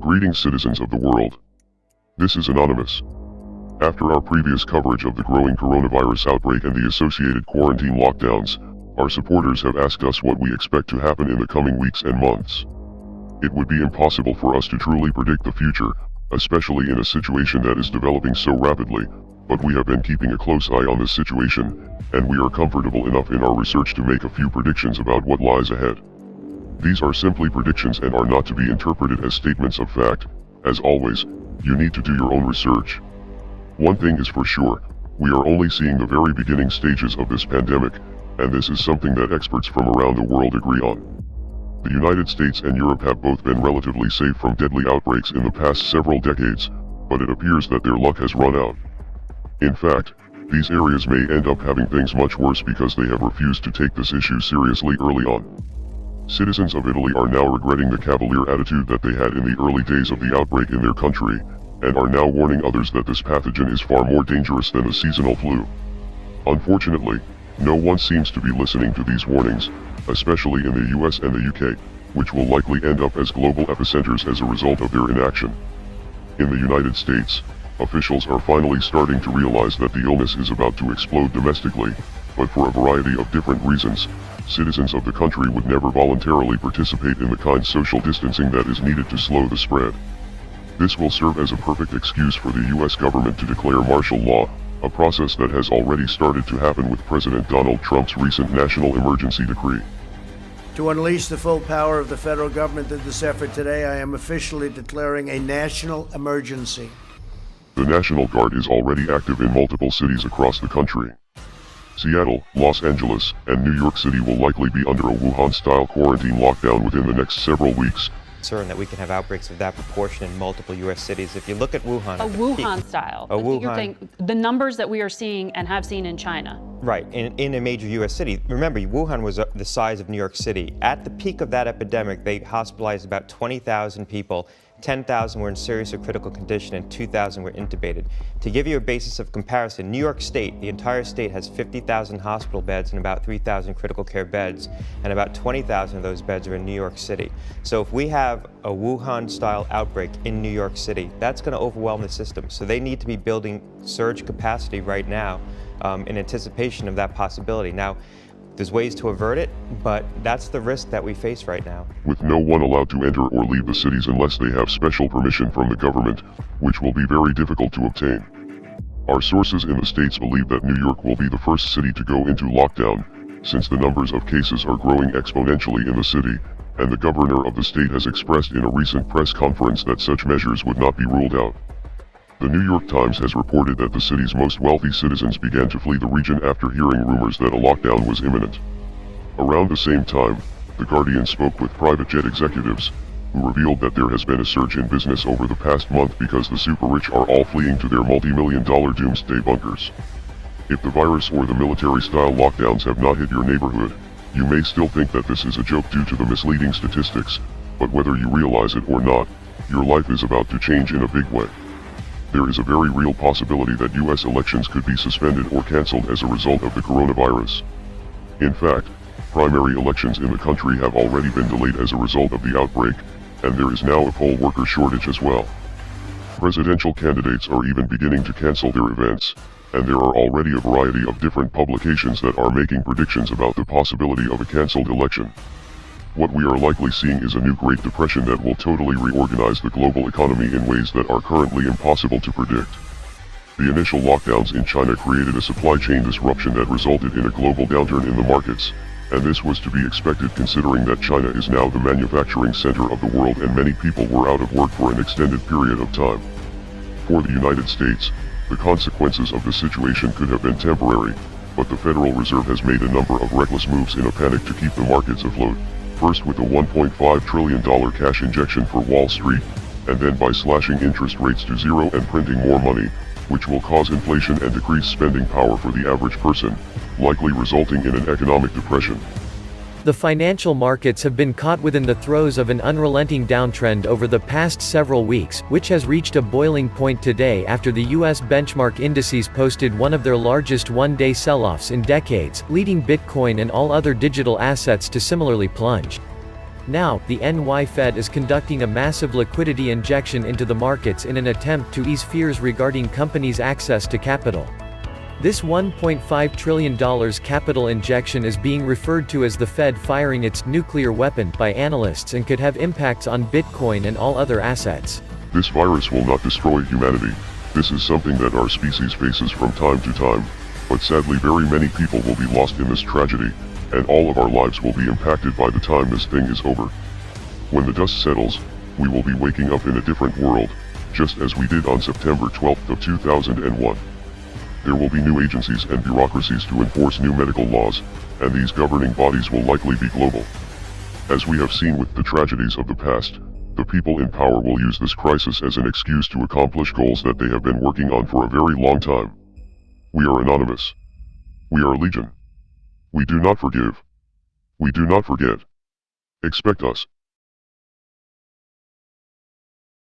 Greetings, citizens of the world. This is Anonymous. After our previous coverage of the growing coronavirus outbreak and the associated quarantine lockdowns, our supporters have asked us what we expect to happen in the coming weeks and months. It would be impossible for us to truly predict the future, especially in a situation that is developing so rapidly, but we have been keeping a close eye on this situation, and we are comfortable enough in our research to make a few predictions about what lies ahead. These are simply predictions and are not to be interpreted as statements of fact. As always, you need to do your own research. One thing is for sure, we are only seeing the very beginning stages of this pandemic, and this is something that experts from around the world agree on. The United States and Europe have both been relatively safe from deadly outbreaks in the past several decades, but it appears that their luck has run out. In fact, these areas may end up having things much worse because they have refused to take this issue seriously early on. Citizens of Italy are now regretting the cavalier attitude that they had in the early days of the outbreak in their country, and are now warning others that this pathogen is far more dangerous than the seasonal flu. Unfortunately, no one seems to be listening to these warnings, especially in the US and the UK, which will likely end up as global epicenters as a result of their inaction. In the United States, officials are finally starting to realize that the illness is about to explode domestically, but for a variety of different reasons, citizens of the country would never voluntarily participate in the kind social distancing that is needed to slow the spread. This will serve as a perfect excuse for the US government to declare martial law, a process that has already started to happen with President Donald Trump's recent national emergency decree. To unleash the full power of the federal government in this effort today, I am officially declaring a national emergency. The National Guard is already active in multiple cities across the country. Seattle, Los Angeles, and New York City will likely be under a Wuhan-style quarantine lockdown within the next several weeks. Concern that we can have outbreaks of that proportion in multiple U.S. cities. If you look at Wuhan... A Wuhan style. You're saying the numbers that we are seeing and have seen in China. Right, in a major U.S. city. Remember, Wuhan was the size of New York City. At the peak of that epidemic, they hospitalized about 20,000 people. 10,000 were in serious or critical condition, and 2,000 were intubated. To give you a basis of comparison, New York State, the entire state, has 50,000 hospital beds and about 3,000 critical care beds, and about 20,000 of those beds are in New York City. So if we have a Wuhan-style outbreak in New York City, that's going to overwhelm the system. So they need to be building surge capacity right now in anticipation of that possibility. Now, there's ways to avert it, but that's the risk that we face right now. With no one allowed to enter or leave the cities unless they have special permission from the government, which will be very difficult to obtain. Our sources in the states believe that New York will be the first city to go into lockdown, since the numbers of cases are growing exponentially in the city, and the governor of the state has expressed in a recent press conference that such measures would not be ruled out. The New York Times has reported that the city's most wealthy citizens began to flee the region after hearing rumors that a lockdown was imminent. Around the same time, The Guardian spoke with private jet executives, who revealed that there has been a surge in business over the past month because the super-rich are all fleeing to their multi-million-dollar doomsday bunkers. If the virus or the military-style lockdowns have not hit your neighborhood, you may still think that this is a joke due to the misleading statistics, but whether you realize it or not, your life is about to change in a big way. There is a very real possibility that US elections could be suspended or canceled as a result of the coronavirus. In fact, primary elections in the country have already been delayed as a result of the outbreak, and there is now a poll worker shortage as well. Presidential candidates are even beginning to cancel their events, and there are already a variety of different publications that are making predictions about the possibility of a canceled election. What we are likely seeing is a new Great Depression that will totally reorganize the global economy in ways that are currently impossible to predict. The initial lockdowns in China created a supply chain disruption that resulted in a global downturn in the markets, and this was to be expected considering that China is now the manufacturing center of the world and many people were out of work for an extended period of time. For the United States, the consequences of the situation could have been temporary, but the Federal Reserve has made a number of reckless moves in a panic to keep the markets afloat. First with a $1.5 trillion cash injection for Wall Street, and then by slashing interest rates to zero and printing more money, which will cause inflation and decrease spending power for the average person, likely resulting in an economic depression. The financial markets have been caught within the throes of an unrelenting downtrend over the past several weeks, which has reached a boiling point today after the U.S. benchmark indices posted one of their largest one-day sell-offs in decades, leading Bitcoin and all other digital assets to similarly plunge. Now, the NY Fed is conducting a massive liquidity injection into the markets in an attempt to ease fears regarding companies' access to capital. This $1.5 trillion capital injection is being referred to as the Fed firing its nuclear weapon by analysts and could have impacts on Bitcoin and all other assets. This virus will not destroy humanity. This is something that our species faces from time to time, but sadly very many people will be lost in this tragedy, and all of our lives will be impacted by the time this thing is over. When the dust settles, we will be waking up in a different world, just as we did on September 12th of 2001. There will be new agencies and bureaucracies to enforce new medical laws, and these governing bodies will likely be global. As we have seen with the tragedies of the past, the people in power will use this crisis as an excuse to accomplish goals that they have been working on for a very long time. We are anonymous. We are legion. We do not forgive. We do not forget. Expect us.